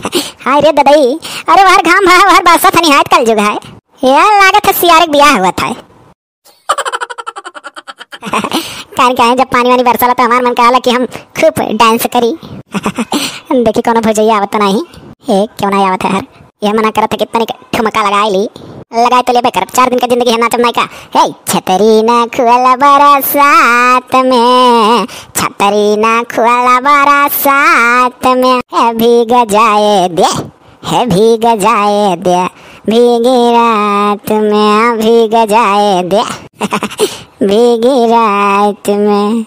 हाय रे ददई, अरे बाहर घाम भरा, बाहर बरसात है, निहायत कल जुग है यार। लागत है सियारे के ब्याह हुआ था। कान क्या है, जब पानी वानी बरसाला तो हमारा मन कहा कि हम खूब डांस करी। देखी कौन भौजैया आवत तो नहीं है, क्यों नहीं आवत है हर, यह मना करत है कितनी ठुमका लगाए ली, लगाए तो लेबे कर। 4 दिन का जिंदगी है नाचम नहीं का। हे छतरी ना खुआला बरसात में, छतरी ना खुआला बरसात में, है भीग जाए दे, है भीग जाए दे, भीगी रात में भीग जाए दे। भीगी रात में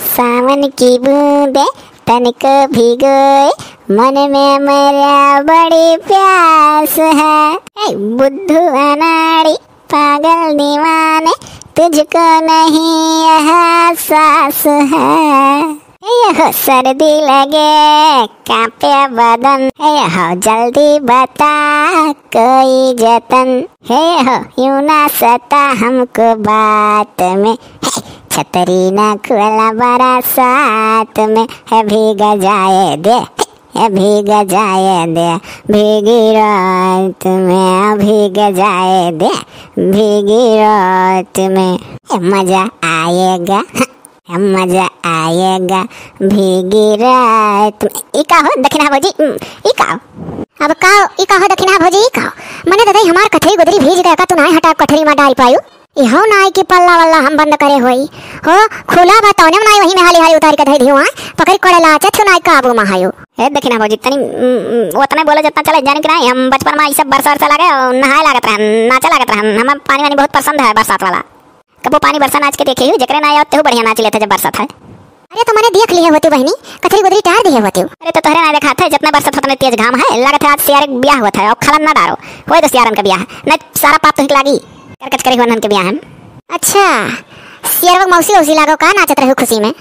सावन की बूंदे तन को भिगोए, मन में मेरा बड़ी प्यास है। बुद्धू अनाड़ी पागल दीवाने, तुझको नहीं एहसास है। यह सर्दी लगे कांपे बदन, यह जल्दी बता कोई जतन, है यूं ना सता हमको बात में, छतरी ना खुला बरसात में, है भीग जाए दे, है भीग जाए दे, भीगी रात में भीग जाए दे, भीगी रात में मजा आएगा, मजा आएगा भीगी रात में। इका हो दक्षिणा भौजी, इका अब काओ, इका हो दक्षिणा भौजी, इका मने ददई हमार कथई गुदरी भीज गया का, तू नाय हटा कठरी में डाल पायु। इहो नाय की पल्ला वल्ला हम बंद करे होई हो, खुला बताओ ने नाय वही में हाली हाली उतार के धई दियो, पकड़ कड़ला चाचू नाय काबू में हायो। हे दक्षिणा भौजी तनी ओतने बोले जितना चले जाने के नहीं, हम बचपन में ई सब बरसात लगे नहाए लागत रहे, नाचे लागत रहे, हम पानी वानी बहुत पसंद है बरसात वाला। कबो पानी बरसा नाच के देखे हो, जकरे ना आते हो बढ़िया नाच लेते जब बरसात है। अरे तो मैंने देख लिए होती बहनी, कथरी गुदरी टार दिए होती। अरे तो तोहरे ना देखा था, जितना बरसात होता तेज घाम है, लागत है आज सियारे के ब्याह हुआ था, और खलन ना डारो होए तो सियारन का ब्याह है, नहीं सारा पाप तो लागी करकच करे हुन के ब्याह है। अच्छा सियार मौसी उसी लागो का नाचत रहो खुशी में।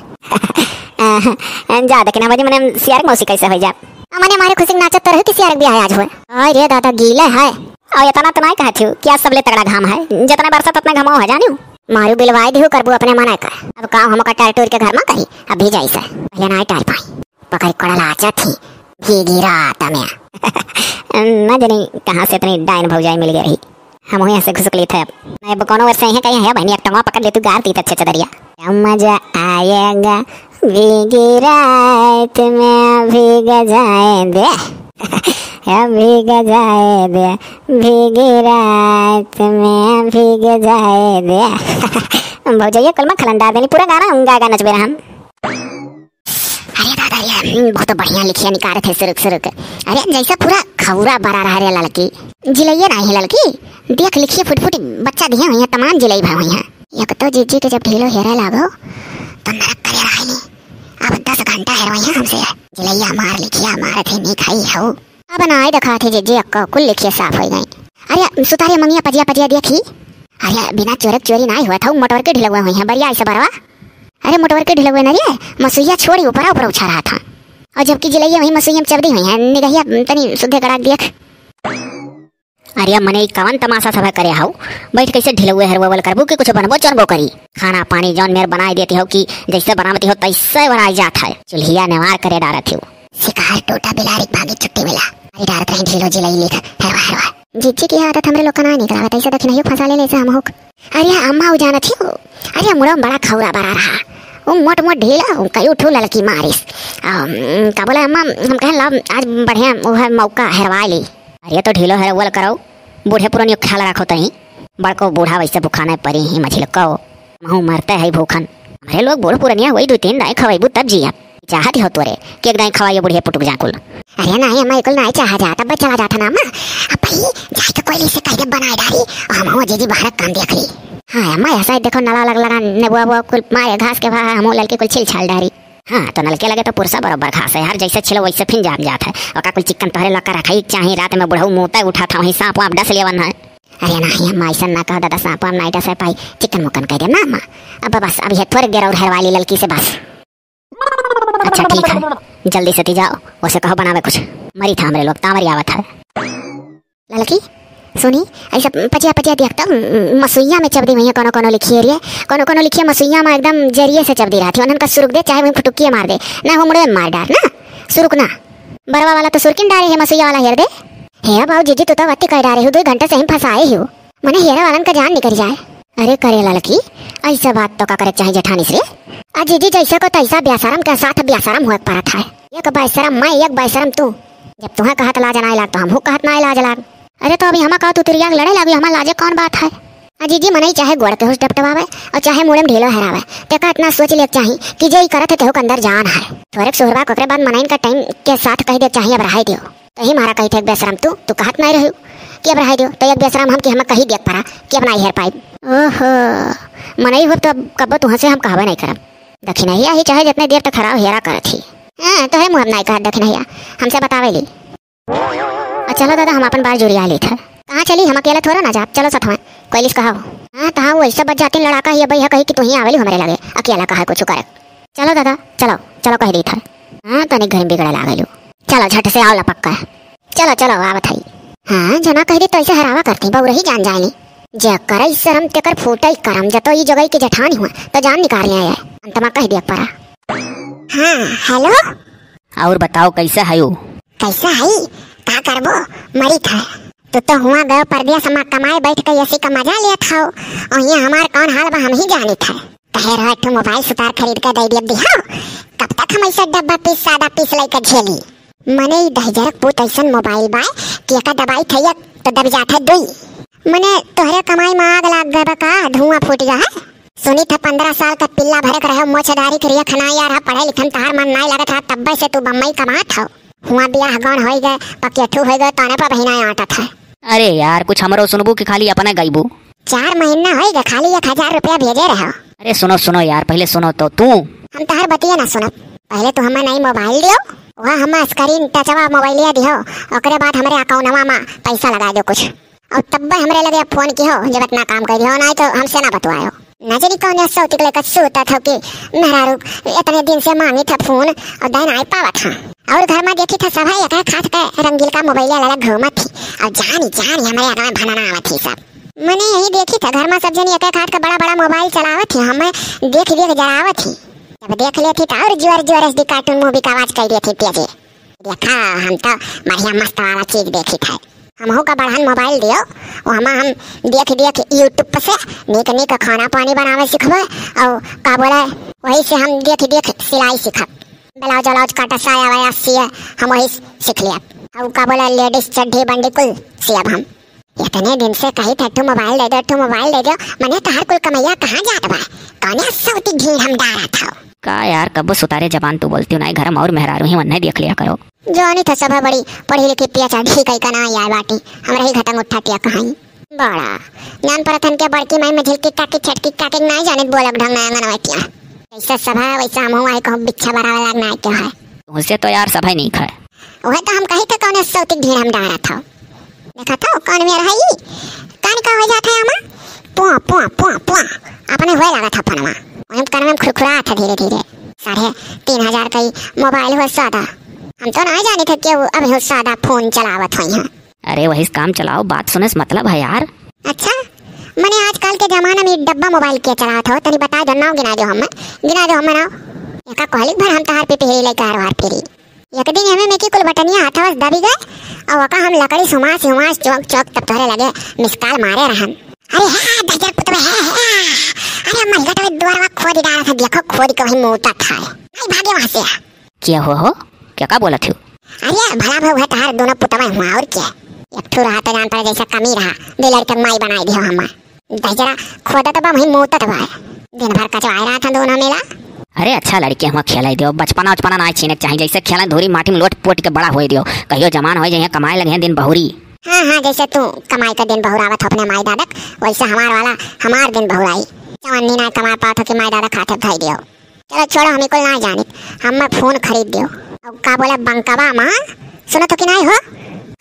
जा देखना भौजी मने सियार मौसी कैसे हो जा, मने मारे खुशी नाचत रहो कि सियार के ब्याह आज हुए। अरे दादा गीले है और इतना तो नहीं कहती हूँ क्या सबले तगड़ा घाम है, जितना बरसात उतना घमाओ है जानियो। मारू बिलवाई दियो करबू अपने मना का, अब काम हम का टार टूर के घर में करी, अब भी जाइसे पहले ना टार पाई पकड़ कड़ल आचा थी भीगी रात में। न जानी कहां से इतनी डाइन भौजाई मिल गई रही, हम यहां से घुसक लिए थे। मैं बकोनो वर्ष है कहीं है बहनी, एक टंगवा पकड़ ले तू गारती अच्छे चदरिया। क्या मजा आएगा भीगी रात में भीग जाए दे, भीग जाए दे, भीगी रात में भीग जाए दे। भौजैया कल में खलंडा देनी पूरा गाना उंगा गा नचबे हम। अरे दादा ये बहुत बढ़िया लिखिया निकाल थे सुरुक सुरुक। अरे जैसा पूरा खौरा बरा रहा रे लड़की, जिलैया नहीं लड़की, देख लिखिए फुटफुटी बच्चा दिया हुई है, तमाम जिलई भाई हुई है। एक तो जीजी के जब ढीलो हेरा लागो तो नरक करे रहा नहीं, अब 10 घंटा हेरवाई है हमसे, जिलैया मार लिखिया मार थे नहीं खाई हो। अब ना आई दिखा थे जीजी अक्का कुल लिखिए साफ हो गई। अरे सुतारे मंगिया पजिया पजिया देखी, अरे बिना चोरक चोरी ना हुआ था, मोटवर के ढिलवे हुई है बढ़िया ऐसा बरवा। अरे मोटवर के ढिलवे ना रे मसुइया छोड़ी ऊपर ऊपर उछा रहा था, और जबकि जिलैया वही मसुइया में चबदी हुई है, निगहिया तनी सुधे गड़ा देख। अरे मने कवन तमाशा सब करे हाउ, बैठ कैसे ढिलवे हरवल करबू के कुछ बनबो चरबो करी, खाना पानी जौन मेर बनाई देती हो कि जैसे बनावती हो तैसे बनाई जात है, चुल्हिया नेवार करे डारत हो। शिकार टोटा बिलारी भागी छुट्टी मिला, अरे डारत रही ढिलो जिलई लिख हरवा हरवा। जीजी की आदत हमरे लोग का ना निकलावत ऐसे दखिन हियो फंसा ले से हम हो। अरे अम्मा उजाना थी, अरे मुड़ा बड़ा खौरा बरा रहा, वो मोट मोट ढीला कई उठू लड़की मारिस। का बोले अम्मा हम कहे ला आज बढ़िया वो है मौका हरवा ली। अरे तो ढीलो है वो करो, बूढ़े पुरानी ख्याल रखो तही, बड़को बूढ़ा वैसे भूखाने परी ही मछली कहो महू मरते है भूखन। हमारे लोग बूढ़ पुरानिया वही 2-3 दाई खवाइबू तब जिया चाहत हो तोरे कि एक दाई खवाइयो बुढ़िया पुटुक जाकुल। अरे नहीं अम्मा कुल नहीं चाह जाता बस चला जाता ना अम्मा, अब भाई जाए तो कोई से कह बनाए डाली हम हो जीजी बाहर काम देख ली। हाँ अम्मा ऐसा देखो नला लग लगा नेबुआ वो कुल मारे घास के भाई हम लड़के कुल छिल छाल डारी। हाँ तो नलके लगे तो पुरसा बराबर घास है, हर जैसे छिलो वैसे फिर जाम जात है, और का कुल चिकन तोहरे लगा रखाई चाहे रात में बुढ़ऊ मुँह उठा था वहीं सांप वाप डस लेवन है। अरे नहीं अम्मा ऐसा ना कहो दादा, सांप वाप नहीं डस पाई, चिकन मुकन कह दे ना अम्मा। अब बस अभी थोड़े गिरा हर वाली लड़की से बस। अच्छा ठीक है जल्दी से जाओ, उसे कहो बनावे कुछ, मरी था हमारे लोग तावरी आवत है। लड़की सुनी ऐसा पचिया पचिया देखता मसुइया में चबदी हुई है, कोनो कोनो लिखिए रे कोनो कोनो लिखिए मसुइया में एकदम जरिए से चबदी रही थी, उन्हन का सुरुक दे चाहे वहीं फुटुकिए मार दे ना, हो मुड़े मार डार ना सुरुक ना बरवा वाला तो सुरकिन डारे है मसुया वाला हेर दे। हे बाबू जीजी तू तो वत्ती कह डारे हो, 2 घंटे से ही फंसाए हो मने हेरा वालन का जान निकल जाए। अरे करे लड़की ऐसा बात तो का करे चाहे जेठानी से आ जीजी जैसे को तैसा बेशरम के साथ बेशरम हुए पड़त है। एक बेशरम मैं एक बेशरम तू, जब तुम्हें कहत लाज ना लाग तो हमहू कहत ना लाज लाग। अरे तो अभी हमा कहा तू तिरिया लड़े लगी, हमा लाजे कौन बात है। जीजी मनई चाहे गोड़ के होश डपटवावे और चाहे मुड़े में ढीलो हरावे, तेका इतना सोच ले चाहिए कि जे करत है तेहू के अंदर जान है। थोड़े सोहरबा कोकरे बाद मनइन का टाइम के साथ कह दे चाहिए अब रहाई दियो तो ही मारा कही थे बेशरम तू कहत नहीं रहू कि अब रहाई दियो तो एक बेशरम हम कि हम कही देख पड़ा कि अब नहीं हेर पाई। ओहो मनई हो तो कब तुह से हम कहबे नहीं करब। दक्षिणैया ही चाहे जितने देर तक खराब हेरा करत ही तो है मुँह नहीं कहत दक्षिणैया हमसे बतावे ली। चलो दादा हम अपन बार जुड़िया ली था। कहाँ चली, हम अकेले थोड़ा ना जाप, चलो सथवा कोई लिस कहा हाँ तो हाँ वो ऐसा बच जाती लड़ाका ही भैया कही कि तू ही आवेली हमारे लगे अकेला कहा कुछ करे। चलो दादा चलो चलो कह दी था। हाँ तो नहीं घर बिगड़े लागलू, चलो झट से आओ पक्का, चलो चलो आवत है। हाँ जना कह दी तो ऐसे हरावा करती बहु रही जान जाए जे कर शरम तेकर फूटई करम जतो ये जगह की जेठानी हुआ तो जान निकाल लिया है अंतमा कह दिया परा। हाँ हेलो और बताओ कैसा है वो? कैसा है का करबो मरी था तो हुआ गयो परदेश में कमाए बैठ के ऐसी का मजा लिया था और ये हमार कौन हाल बा हम ही जानी था। कहे रहा तो मोबाइल सुतार खरीद के दे दिया कब तक हम ऐसा डब्बा पीस सादा पीस लेकर झेली। मने दहजरक पूत ऐसा मोबाइल बा कि एका दबाई थैया तो दब जाता दुई। मने तोहरे कमाई में आग लाग गए का धुआं फूट गया है। सुनी था 15 साल का पिल्ला भरक रहे मोछदारी करिया खना यार पढ़े लिखन तहार मन नहीं लगत रहा तब्बे से तू बम्बई कमात हो। हुआ बियाह गौन हो गए पकेठू हो गए ताने पर बहिना आटा था। अरे यार कुछ हमरो सुनबू कि खाली अपने गईबू? 4 महीना हो गए खाली 1000 रुपया भेजे रहे। अरे सुनो सुनो यार पहले सुनो तो तू हम तहार बतिया ना सुनो। पहले तो हमें नई मोबाइल दियो वहाँ हम स्क्रीन टचवा मोबाइल दियो ओकरे बाद हमारे अकाउंटवा में पैसा लगा दो कुछ और तब हमरे लगे फोन की हो जब इतना काम कर दियो नहीं तो हमसे ना बतवायो। नजरी कौन सौती के लेकर सोता था कि मेहरारू इतने दिन से मांगी था फोन और दिन आई पावा था और घर में देखी था सभा एक खास के रंगील का मोबाइल वाला घूमत थी और जानी हमारे आगे भनाना आवत थी सब। मैंने यही देखी था घर में सब जनी एक खास का बड़ा मोबाइल चलावत थी हमें देख जरावत थी। जब देख लेती था और जोर एसडी कार्टून मूवी का आवाज कर दी थी तेजी देखा हम तो बढ़िया मस्त वाला चीज देखी था। हमहू का बढ़न मोबाइल दियो और हम देख यूट्यूब पर से नीक खाना पानी बनावे सीखबे और का बोले वही से हम देख सिलाई सीखब ब्लाउज व्लाउज काटा साया वाया सिए हम वही सीख लिया और का बोले लेडीज चड्ढी बंडी कुल सियब हम। इतने दिन से कही था तू मोबाइल दे दो मने तो हर कुल कमैया कहाँ जात बा कौन सौती घी हम डारा था का यार कब सुतारे जबान तू बोलती हो ना घर में और मेहरारू ही वन्ने देख लिया करो। जोनी था सब बड़ी पढ़ी लिखी पिया चढ़ी कई का ना यार बाटी हमरा ही घटंग उठा तिया कहां बड़ा ज्ञान परथन के बड़की माई में झिलकी काकी छटकी काकी नहीं जाने बोलक ढंग ना अंगन वटिया ऐसा सभा वैसा हम आई कहूं बिच्छा बराबर लगना क्या है तुझसे तो यार सभा नहीं खाए ओहे तो हम कही था कौन सौती ढेर हम डारा था देखा था कौन में रही कान का हो जाता है हमा पुआ पुआ पुआ अपने होए लगा था पनवा हम कान में खुरखुरा था धीरे 3,500 का मोबाइल हुआ सादा हम तो नहीं जाने थे कि अभी वो सादा फोन चलावत हुई हैं। अरे वही काम चलाओ बात सुने से मतलब है यार। अच्छा मैंने आजकल के जमाने में डब्बा मोबाइल के चलावत हो तनी बता दो नाव गिना दो हम नाव एका कहली भर हम तहार पे पेरी ले कारवार पेरी एक दिन हमें मेकी कुल बटनिया हाथवा दबी गए और वका हम लकड़ी सुमास चौक तब तोरे लगे मिसकाल मारे रहन। अरे हां दजर पुतवा है अरे मलगट में द्वारा खोद डाला था देखो खोद के वही मोटा था नहीं भागे वहां से। क्या हो क्या बोला थी? अरे भला भाव है तार दोनों पुतवा हुआ और क्या एक ठो रहा तो जान पर जैसा कमी रहा दे लड़के माई बनाई दियो हम दजरा खोदा तो वही मोटा था दिन भर कचवाए रहा था दोनों मेला। अरे अच्छा लड़के हम खेलाई दियो बचपना ना छीने चाहिए जैसे खेला धोरी माटी में लोट पोट के बड़ा हो दियो कहियो जमान हो जाए कमाए लगे दिन बहुरी। हाँ जैसे तू कमाई का दिन बहुरावत अपने माई दादक वैसे हमार दिन बहुराई चवन्नी ना कमा पात कि माई दादा खाते भाई दियो। चलो छोड़ो हम को ना जाने हम फोन खरीद दियो और का बोला बंकवा मां सुनो तो कि नहीं हो?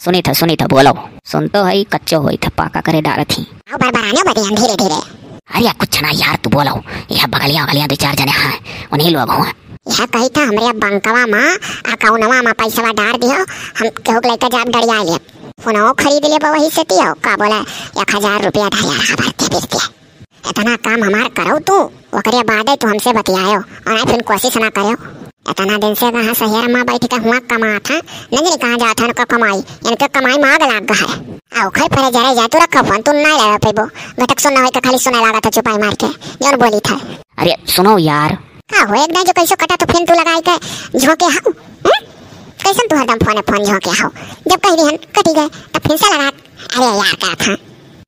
सुनी था बोलो सुन तो है कच्चो होई था पाका करे डाल थी और बरबराने बदियां धीरे अरे कुछ ना यार तू बोलो यह बगलिया 2-4 जने हैं उन्हीं लोग हुआ यह कही था हमरे बंकवा मां अकाउंटवा में पैसा डाल दियो हम केहू लेकर जाब डरिया ले फोनो खरीद ले वही से तियो का बोला 1000 रुपया ढाया भरते बेचते इतना काम हमार करो तू ओकरे बाद तू हमसे बतियायो और फिर कोशिश ना करो इतना दिन से कहाँ शहर में बैठ के हुआ कमा था, न जाने कहाँ जाता है कमाई, इनके कमाई मांग लाग गया है। आओ खै पर जरा जा तू रखा फोन, तू नहीं लगा पेबो घटक सुनना है, खाली सुने लगा था चुपाई मार के जौन बोली था। अरे सुनो यार, का हो एक दिन जो कैसे कटा तो फिर तू लगाई के झोंके हाउ, कैसन तू हरदम फोन झोंके हाउ, जब कह दिहन कटी गए तब फिर से लगा। अरे यार क्या था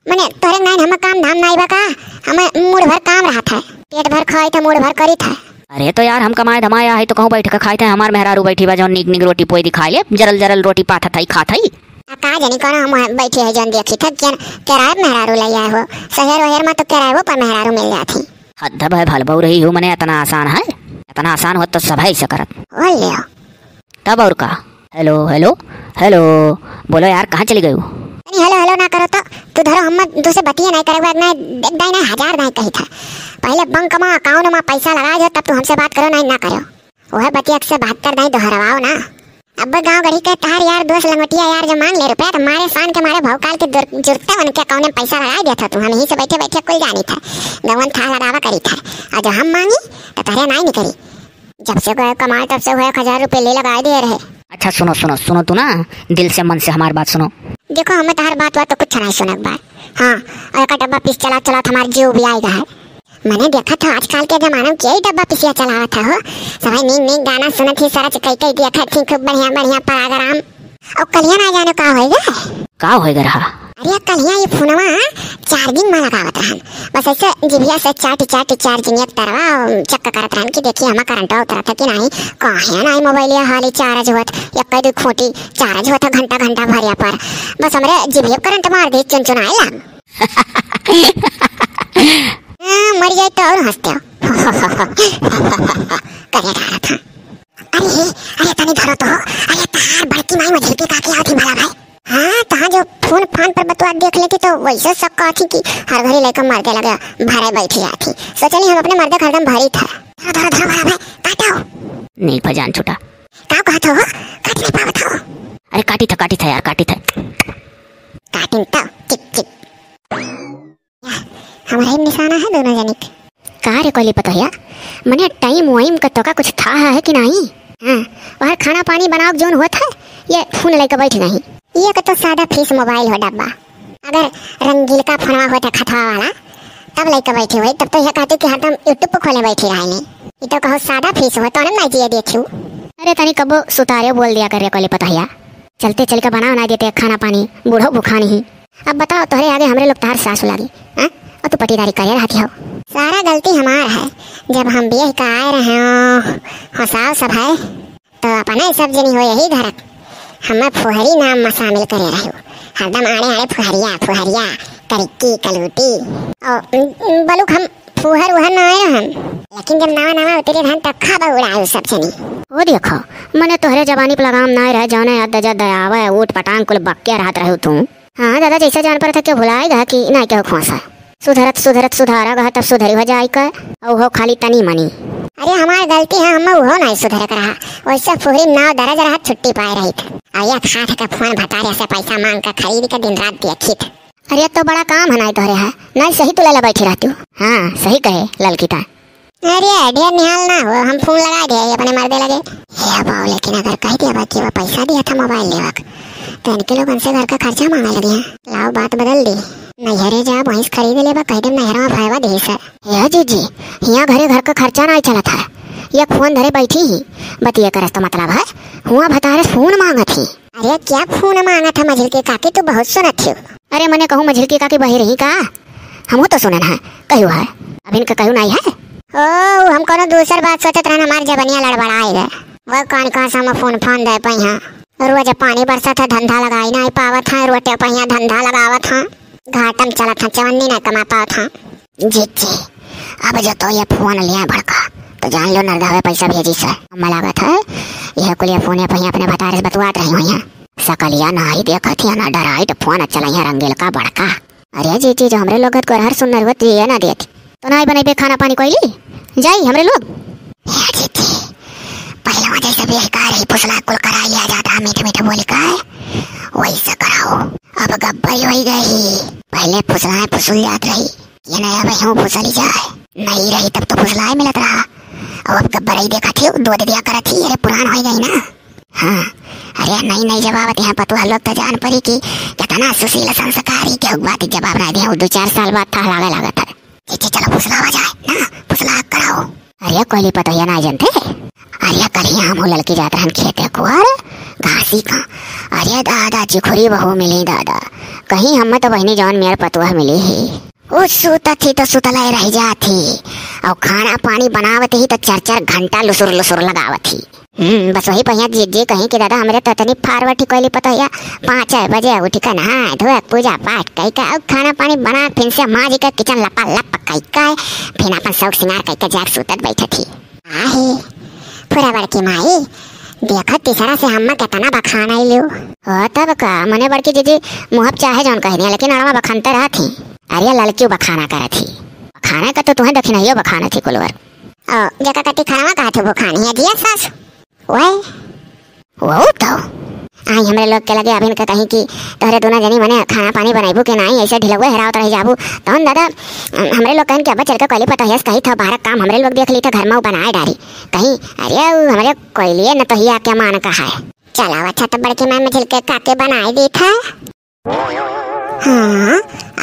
मने तोरे नहीं हम काम धाम नहीं बका, हमें मूड भर काम रहा था, पेट भर खाई था मूड भर करी था। अरे तो यार हम कमाए धमाया है तो कहूँ बैठ के खाए थे, हमार मेहरारू बैठी बा जौन निक निक रोटी पोई दिखाई ले, जरल जरल रोटी पाथा था खाता ही। का जानी कौन हम बैठे है जौन देखी था किराए मेहरारू ले आए हो, शहर वहर में तो किराए वो पर मेहरारू मिल जाती। हद भाई भल बहु रही हूँ मने, इतना आसान है, इतना आसान हो तो सब ही से करत बोल ले तब और का। हेलो हेलो हेलो बोलो यार, कहाँ चली गई? हेलो हेलो ना करो तो तू धरो, हम दूसरे बतिया नहीं करे, नहीं हजार नहीं कही था, पहले बैंक में अकाउंट में पैसा लगा दो तब तू हमसे बात करो, नहीं ना करो वह बतिया से 72 नहीं दोहराओ ना। अब गांव गढ़ी के तार यार दोस्त लंगोटिया यार जो मांग ले रुपया तो मारे शान के मारे भौकाल के जुड़ते उनके अकाउंट में पैसा लगा दिया था, तू हम यहीं से बैठे बैठे कुल जानी था, गवन था लगावा करी था, और जो हम मांगी तो तारे नहीं निकली, जब से गए कमाए तब से हुए 1000 रुपये ले लगा दे रहे। अच्छा सुनो सुनो सुनो, तू ना दिल से मन से हमारी बात सुनो। देखो हमें तो हर बात हुआ तो कुछ नहीं सुना एक बार, हाँ और का डब्बा पीस चला चला हमारा जीव भी आएगा है। मैंने देखा था आजकल के जमाने में यही डब्बा पीसिया चला था हो, सभी नींद नींद गाना सुना थी, सारा कई देखा थी खूब बढ़िया बढ़िया परागराम। और कलिया ना जाने का होएगा रहा। अरे कलिया ये फोनवा चार्जिंग में लगावत रहन, बस ऐसे जिभिया से चाटी चार्जिंग एक तरवा चक्क करत रहन कि देखिए हमारा करंट उतरत कि नहीं, काहे नहीं मोबाइल हाली चार्ज होत, एक दो खोटी चार्ज होता घंटा घंटा भरिया पर, बस हमरे जिभिया करंट मार दे चुनचुनाए लग। मर जाए तो और हंसते हो करे रहा था। अरे तनी धरो तो, अरे तार बड़की माई में झिलके काकी आती भला भाई। हाँ तहाँ जो फोन पर बतवा देख लेती तो वैसे शक्का थी कि हर घड़ी लेकर मरते लगे भरे बैठी आती, सोचली हम अपने मर्दे हरदम भरी था। धरो धरो भला भाई काटो नहीं भजान छूटा का कहत हो, काट नहीं पावत हो। अरे काटी था यार, काटी था काटिन तो चिक चिक हमारा ही निशाना है दोनों जने का रे कोली पता है मने टाइम वाइम का तो का कुछ था है कि नहीं। हाँ बाहर खाना पानी बनाओ जोन होता है, ये फोन लेकर बैठ नहीं, ये का तो सादा फीस मोबाइल हो डब्बा, अगर रंगील का फोनवा होता खतवा वाला तब लेकर बैठे हुए, तब तो यह कहते कि हरदम यूट्यूब पर खोले बैठे रहे नहीं, ये तो कहो सादा फीस हो तो नहीं जिए देखियो। अरे तनी कबो सुतारे बोल दिया कर रे कोली पता है, चलते चल के बना देते खाना पानी, बूढ़ो भूखा नहीं। अब बताओ तोहरे आगे हमरे लोग तार सासू लागी और तू पटीदारी करे रहती हो। सारा गलती हमार है, जब हम बेह का आए रहे हो हसाव सब है तो अपना सब जनी हो यही घरक, हमें फुहरी नाम में शामिल करे रहे, हरदम आड़े फुहरिया करिक्की कलूटी और बलुक हम फुहर उहर ना आए रहन, लेकिन जब नवा उतरे रहन तब खाबा उड़ाए सब जनी। वो देखो मने तोहरे जवानी पर लगाम ना रह जाने अद्दा दयावा ऊट पटांग कुल बक्के रहत रहे तू। हाँ दादा जैसा जान पर था क्यों भुलाएगा कि नहीं क्यों खोसा, सुधरत सुधारा तब सुधरी हो जाए का, और हो खाली तनी मनी। अरे हमारी गलती है, हम वो नहीं सुधर कर रहा, वैसे पूरी नाव दरज रहा छुट्टी पाए रही थी, और यह खा का फोन भतारे से पैसा मांग कर खरीद कर दिन रात देखी थी। अरे तो बड़ा काम है नहीं तोहरे है, नहीं सही तो ले बैठी रहती हूँ। हाँ सही कहे ललकीता। अरे ढेर निहाल ना हो, हम फोन लगा दे अपने मर्दे लगे ये बाबू, लेकिन अगर कह दिया बच्चे वो पैसा दिया था मोबाइल लेवा तो इनके लोग उनसे घर का खर्चा मांगा लगे हैं। लाओ बात बदल दी, नहरे जा भैंस खरीद लेबा कह दे नहरा में भाईवा दे सर ये जी यहाँ घरे घर का खर्चा नहीं चला था, ये फोन धरे बैठी ही बतिया करस तो मतलब है हुआ भतारे फोन मांगा थी। अरे क्या फोन मांगा था मझिलकी काकी, तू बहुत सुनत थी। अरे मैंने कहूँ मझिलकी काकी बही रही का, हम तो सुनन है कहू है, अब इनका कहू नहीं है। ओ हम कोनो दूसर बात सोचत रहन, हमार जबनिया लड़बड़ाए गए, वो कौन सा हम फोन दे पहिया, रोज पानी बरसा था धंधा लगाई नहीं पावत था, रोटे पहिया धंधा लगावत था, घाटम चला था चवन्नी नहीं कमा पावा था। जी अब जो तो ये फोन लिया भड़का तो जान लो नरदावे पैसा भेजी से हमें लागत है यह कुलिया फोन पहिया अपने भतारे से बतवात रही हुई हैं, सकलिया ना ही देखा थी ना डराई तो फोन चला रंगील का बड़का। अरे जी जो हमरे लोग को हर सुनर होती है ना देती तो नहीं बने खाना पानी कोई जाई हमरे लोग पहले वजह से भी रही फुसला कुल करा लिया जाता मीठे मीठे बोली का वैसा कराओ, अब गब्बरी हो गई, पहले फुसला फुसल जात रही, ये नया भाई हूँ फुसली जाए नहीं रही तब तो फुसला मिलत रहा, और अब गब्बरई देखा थी दूध दिया करा थी, अरे पुरान हो गई ना। हाँ अरे नहीं नहीं जवाब यहाँ पतुआ लोग तो जान पड़ी कि कितना सुशील संस्कारी के बात जवाब ना दिया। 2-4 साल बाद था लागे लगा था। चलो फुसलावा जाए ना, फुसला कराओ। अरे कोयली पतोया ना जानते, अरे कल हम लड़की जाते हैं खेते कुआर घासी का। अरे दादा चिखुरी बहू मिली दादा, कहीं हम तो बहनी जौन मेरे पतुआ मिली ही। वो सुता थी तो सुतला रह जाती और खाना पानी बनावत ही तो 4-4 घंटा लुसुर लुसुर लगावत ही। बस वही पहिया जे कहीं कि दादा हमरे तो तनी फारवटी कोयली पतोया 5 बजे उठ कर नहा धोए पूजा पाठ कई का खाना पानी बना फिर से माँ जी का किचन लपा लप कई का फिर अपन शौक सिंगार कई का जाग सुतत बैठे थी। आहे पूरा बड़की माई देखा तीसरा से हम कितना बखाना ही लियो हो तब का मने बड़की जीजी मुहब चाहे जौन कह दिया लेकिन अड़वा बखानते रहा थी। अरे लड़की बखाना करे थी, बखाना का तो तुम्हें दक्षिण ही बखाना थी कुलवर जका कटी खाना कहा थे वो खानी है दिया सास वो तो आई हमरे लोग के लगे अभिन का कहीं कि तोहरे दोनों जनी मने खाना पानी बनाइबू के नहीं ऐसे ढिलगुए हेरावत रह जाबू तो दादा हमरे लोग कहीं कि अब चल के कोयली पता है कहीं था बाहर काम हमरे लोग देख ली था घर में बनाए डारी कहीं। अरे हमरे कोयली न तो ही आके मान का है चला अच्छा तब बड़के मैं मिल के काके बनाए दी था। हाँ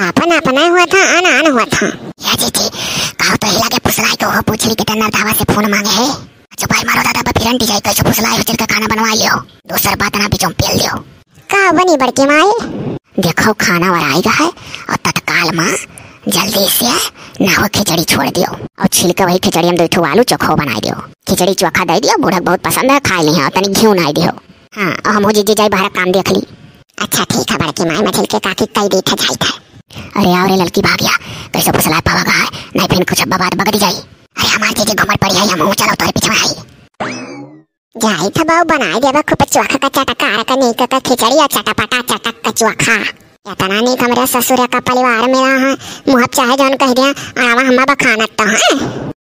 अपन अपना हुआ था अन हुआ था या जी कहो तो हिला के पुसलाई को हो पूछ ली कि तन्ना धावा से फोन मांगे है। चुपाई मारो दादा फिर अंटी जाए कैसे फुसलाए चल के खाना बनवा लियो दूसर बात ना बीचों पेल लियो का बनी बड़की माई। देखो खाना वराएगा है और तत्काल माँ जल्दी से नाव खिचड़ी छोड़ दियो और छिलके वही खिचड़ी में 2 आलू चोखो बना दियो। खिचड़ी चोखा दे दियो बूढ़ा बहुत पसंद है खा ली है तनी घी ना दियो। हाँ और हम जीजी जाई बाहर काम देख ली। अच्छा ठीक है बड़की माई मैं छिलके काकी कई दी था जाई था। अरे और लड़की भाग गया कैसे फुसलाए पावागा है नहीं फिर कुछ बात बगड़ी जाई। अरे हमार जीजी घुमर पड़ी है हम चलो तोरे पीछे आई जाई था बाऊ बनाए देबा खूब चोखा का चटका का नहीं का खिचड़ी और चटापटा चटक का चोखा इतना नहीं कमरे ससुर का परिवार मेरा है मुहब चाहे जौन कह दिया आवा हमा बखानत तो है।